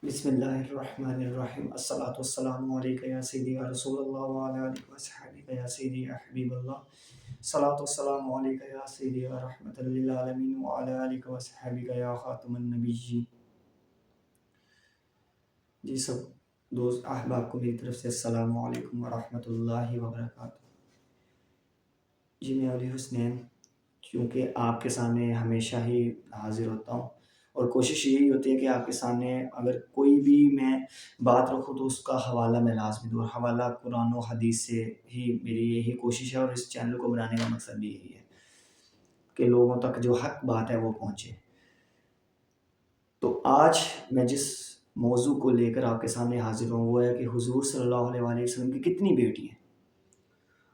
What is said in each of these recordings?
بسم اللہ الرحمن الرحیم الصلاۃ والسلام علیک یا سیدی یا رسول اللہ وعلی آلہ وصحبہ یا سیدی یا حبیب اللہ الصلاۃ والسلام علیک یا سیدی یا رحمۃ للعالمین وعلی آلہ وصحبہ یا خاتم النبیین۔ جی سب دوست احباب کو میری طرف سے السلام علیکم ورحمۃ اللہ وبرکاتہ۔ جی میں علی حسنین، کیونکہ آپ کے سامنے ہمیشہ ہی حاضر ہوتا ہوں اور کوشش یہی ہوتی ہے کہ آپ کے سامنے اگر کوئی بھی میں بات رکھوں تو اس کا حوالہ میں لازمی دوں، اور حوالہ قرآن و حدیث سے ہی میری یہی کوشش ہے، اور اس چینل کو بنانے کا مقصد بھی یہی ہے کہ لوگوں تک جو حق بات ہے وہ پہنچے۔ تو آج میں جس موضوع کو لے کر آپ کے سامنے حاضر ہوں وہ ہے کہ حضور صلی اللہ علیہ وسلم کی کتنی بیٹی ہیں۔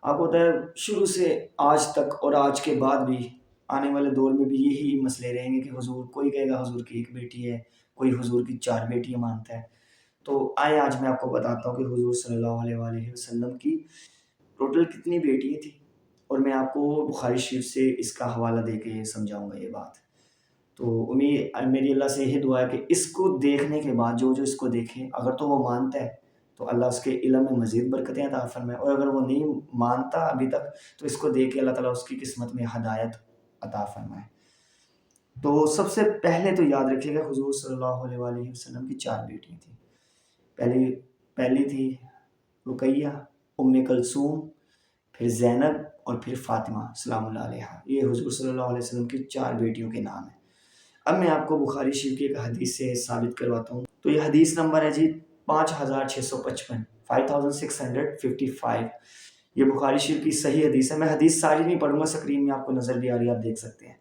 آپ کو پتہ ہے شروع سے آج تک اور آج کے بعد بھی آنے والے دور میں بھی یہی مسئلے رہیں گے کہ حضور، کوئی کہے گا حضور کی ایک بیٹی ہے، کوئی حضور کی 4 بیٹیاں مانتا ہے۔ تو آئے آج میں آپ کو بتاتا ہوں کہ حضور صلی اللہ علیہ وسلم کی ٹوٹل کتنی بیٹیاں تھیں، اور میں آپ کو بخاری شریف سے اس کا حوالہ دے کے سمجھاؤں گا یہ بات۔ تو میری اللہ سے یہی دعا ہے کہ اس کو دیکھنے کے بعد جو اس کو دیکھے، اگر تو وہ مانتا ہے تو اللہ اس کے علم میں مزید برکتیں عطا فرمائے، اور اگر وہ نہیں مانتا ابھی تک تو اس کو دیکھ کے اللہ تعالیٰ اس کی قسمت میں ہدایت عطا فرمائے۔ تو سب سے پہلے تو یاد رکھیے گا حضور صلی اللہ علیہ وسلم کی 4 بیٹیاں تھیں۔ پہلی تھی رقیہ، ام کلثوم، پھر زینب اور پھر فاطمہ سلام اللہ علیہ۔ یہ حضور صلی اللہ علیہ وسلم کی 4 بیٹیوں کے نام ہیں۔ اب میں آپ کو بخاری شریف کی ایک حدیث سے ثابت کرواتا ہوں۔ تو یہ حدیث نمبر ہے جی 5655 5655۔ یہ بخاری شریف کی صحیح حدیث ہے۔ میں حدیث ساری نہیں پڑھوں گا، سکرین میں آپ کو نظر بھی آ رہی ہے، آپ دیکھ سکتے ہیں۔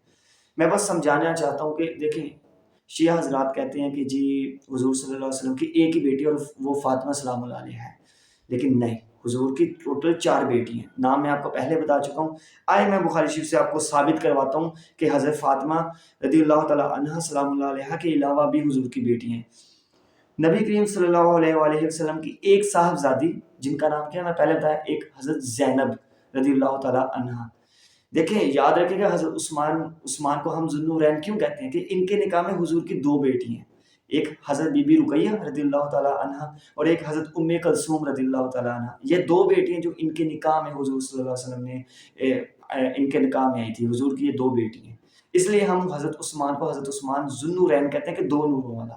میں بس سمجھانا چاہتا ہوں کہ دیکھیں، شیعہ حضرات کہتے ہیں کہ جی حضور صلی اللہ علیہ وسلم کی ایک ہی بیٹی اور وہ فاطمہ سلام اللہ علیہ ہے، لیکن نہیں، حضور کی ٹوٹل 4 بیٹی ہیں۔ نام میں آپ کو پہلے بتا چکا ہوں۔ آئے میں بخاری شریف سے آپ کو ثابت کرواتا ہوں کہ حضرت فاطمہ رضی اللہ تعالیٰ عنہا سلام اللہ علیہ کے علاوہ بھی حضور کی بیٹی ہیں۔ نبی کریم صلی اللہ علیہ وسلم کی ایک صاحبزادی جن کا نام کیا میں پہلے بتایا، ایک حضرت زینب رضی اللہ تعالیٰ عنہا۔ دیکھیں یاد رکھیں گا، حضرت عثمان کو ہم ذو النورین کیوں کہتے ہیں کہ ان کے نکاح میں حضور کی 2 بیٹی ہیں، ایک حضرت بی بی رقیہ رضی اللہ تعالیٰ عنہا اور ایک حضرت ام کلثوم رضی اللہ تعالیٰ عنہا۔ یہ 2 بیٹیاں جو ان کے نکاح میں حضور صلی اللہ علیہ وسلم نے ان کے نکاح میں آئی تھی، حضور کی یہ 2 بیٹی ہیں۔ اس لیے ہم حضرت عثمان کو حضرت عثمان ذو النورین کہتے ہیں کہ 2 نوروں والا۔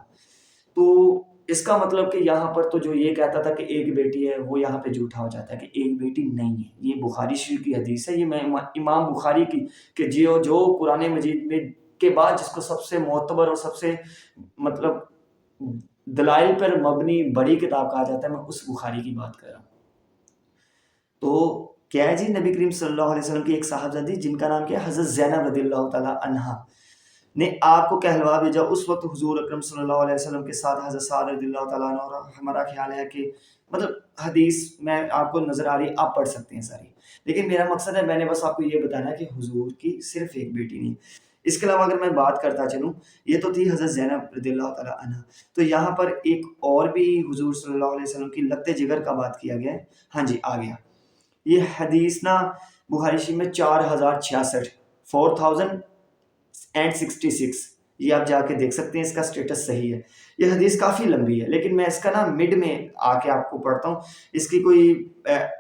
تو اس کا مطلب کہ یہاں پر تو جو یہ کہتا تھا کہ ایک بیٹی ہے وہ یہاں پہ جھوٹا ہو جاتا ہے کہ ایک بیٹی نہیں ہے۔ یہ بخاری شریف کی حدیث ہے، یہ میں امام بخاری کی کہ جو قرآن مجید میں کے بعد جس کو سب سے معتبر اور سب سے مطلب دلائل پر مبنی بڑی کتاب کہا جاتا ہے، میں اس بخاری کی بات کر رہا ہوں۔ تو کیا ہے جی، نبی کریم صلی اللہ علیہ وسلم کی ایک صاحبزادی جن کا نام کیا ہے حضرت زینب رضی اللہ تعالیٰ عنہا نے آپ کو کہلوا بھیجا۔ اس وقت حضور اکرم صلی اللہ علیہ وسلم کے ساتھ حضرت سعد رضی اللہ تعالیٰ عنہ، اور ہمارا خیال ہے کہ مطلب حدیث میں آپ کو نظر آ رہی، آپ پڑھ سکتے ہیں ساری، لیکن میرا مقصد ہے میں نے بس آپ کو یہ بتانا ہے کہ حضور کی صرف ایک بیٹی نہیں۔ اس کے علاوہ اگر میں بات کرتا چلوں، یہ تو تھی حضرت زینب رضی اللہ تعالیٰ عنہ، تو یہاں پر ایک اور بھی حضور صلی اللہ علیہ وسلم کی لگتے جگر کا بات کیا گیا ہے۔ ہاں جی آ گیا یہ حدیث نا بخاری شریف میں 4066 4066، یہ آپ جا کے دیکھ سکتے ہیں، اس کا سٹیٹس صحیح ہے۔ یہ حدیث کافی لمبی ہے، لیکن میں اس کا نا مڈ میں آ کے آپ کو پڑھتا ہوں، اس کی کوئی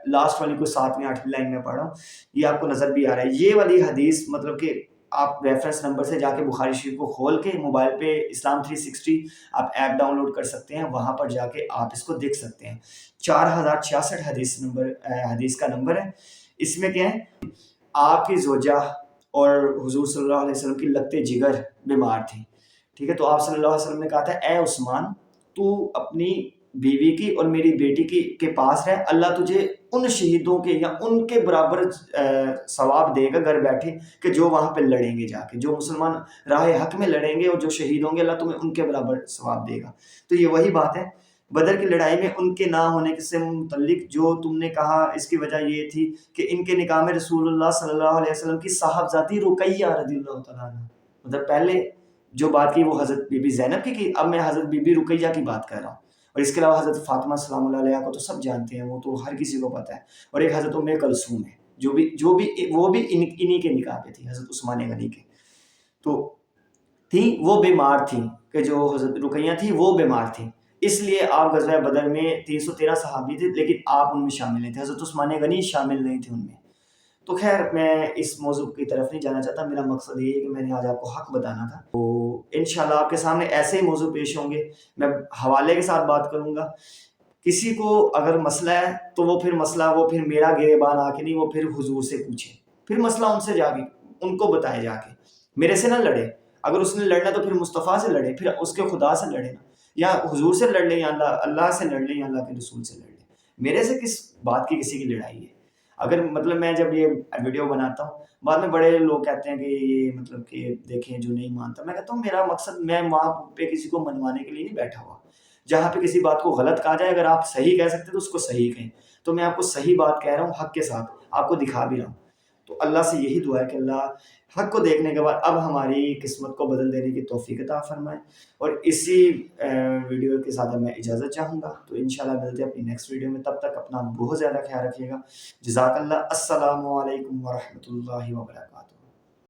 لاسٹ والی کوئی 7ویں 8ویں لائن میں پڑھ رہا ہوں، یہ آپ کو نظر بھی آ رہا ہے۔ یہ والی حدیث مطلب کہ آپ ریفرنس نمبر سے جا کے بخاری شریف کو کھول کے موبائل پہ اسلام 360 آپ ایپ ڈاؤن لوڈ کر سکتے ہیں، وہاں پر جا کے آپ اس کو دیکھ سکتے ہیں۔ 4066 حدیث کا نمبر ہے۔ اس میں کیا ہے، آپ کی زوجہ اور حضور صلی اللہ علیہ وسلم کی لگتے جگر بیمار تھی، ٹھیک ہے، تو آپ صلی اللہ علیہ وسلم نے کہا تھا اے عثمان، تو اپنی بیوی کی اور میری بیٹی کے پاس رہ، اللہ تجھے ان شہیدوں کے یا ان کے برابر ثواب دے گا گھر بیٹھے کہ جو وہاں پہ لڑیں گے، جا کے جو مسلمان راہ حق میں لڑیں گے اور جو شہید ہوں گے، اللہ تمہیں ان کے برابر ثواب دے گا۔ تو یہ وہی بات ہے، بدر کی لڑائی میں ان کے نہ ہونے سے متعلق جو تم نے کہا، اس کی وجہ یہ تھی کہ ان کے نکاح میں رسول اللہ صلی اللہ علیہ وسلم کی صاحبزادی رقیہ رضی اللہ تعالیٰ عنہ، مطلب پہلے جو بات کی وہ حضرت بی بی زینب کی، اب میں حضرت بی بی رقیہ کی بات کر رہا ہوں۔ اور اس کے علاوہ حضرت فاطمہ سلام اللہ علیہ کو تو سب جانتے ہیں، وہ تو ہر کسی کو پتہ ہے، اور ایک حضرت ام کلثوم ہے وہ بھی انہی کے نکاح پہ تھی، حضرت عثمان غنی کے، تو تھی وہ بیمار تھی، کہ جو حضرت رقیہ تھی وہ بیمار تھی، اس لیے آپ غزوہ بدر میں 313 صحابی تھے، لیکن آپ ان میں شامل نہیں تھے، حضرت عثمان غنی شامل نہیں تھے ان میں۔ تو خیر میں اس موضوع کی طرف نہیں جانا چاہتا، میرا مقصد یہ ہے کہ میں نے آج آپ کو حق بتانا تھا۔ تو انشاءاللہ آپ کے سامنے ایسے ہی موضوع پیش ہوں گے، میں حوالے کے ساتھ بات کروں گا۔ کسی کو اگر مسئلہ ہے تو وہ پھر میرا گریبان آ کے نہیں، وہ پھر حضور سے پوچھے، پھر مسئلہ ان سے جا کے ان کو بتائے جا کے، میرے سے نہ لڑے۔ اگر اس نے لڑنا تو پھر مصطفیٰ سے لڑے، پھر اس کے خدا سے لڑے نا، یا حضور سے لڑ لیں، یا اللہ سے لڑ لیں، یا اللہ کے رسول سے لڑ لیں۔ میرے سے کس بات کی کسی کی لڑائی ہے؟ اگر مطلب میں جب یہ ویڈیو بناتا ہوں، بعد میں بڑے لوگ کہتے ہیں کہ یہ مطلب کہ دیکھیں جو نہیں مانتا، میں کہتا ہوں میرا مقصد، میں وہاں پہ کسی کو منوانے کے لیے نہیں بیٹھا ہوا۔ جہاں پہ کسی بات کو غلط کہا جائے، اگر آپ صحیح کہہ سکتے تو اس کو صحیح کہیں، تو میں آپ کو صحیح بات کہہ رہا ہوں، حق کے ساتھ آپ کو دکھا بھی رہا ہوں۔ تو اللہ سے یہی دعا ہے کہ اللہ حق کو دیکھنے کے بعد اب ہماری قسمت کو بدل دینے کی توفیق عطا فرمائے۔ اور اسی ویڈیو کے ساتھ میں اجازت چاہوں گا، تو انشاءاللہ ملتے ہیں اپنی نیکسٹ ویڈیو میں، تب تک اپنا بہت زیادہ خیال رکھیے گا۔ جزاک اللہ۔ السلام علیکم ورحمۃ اللہ وبرکاتہ۔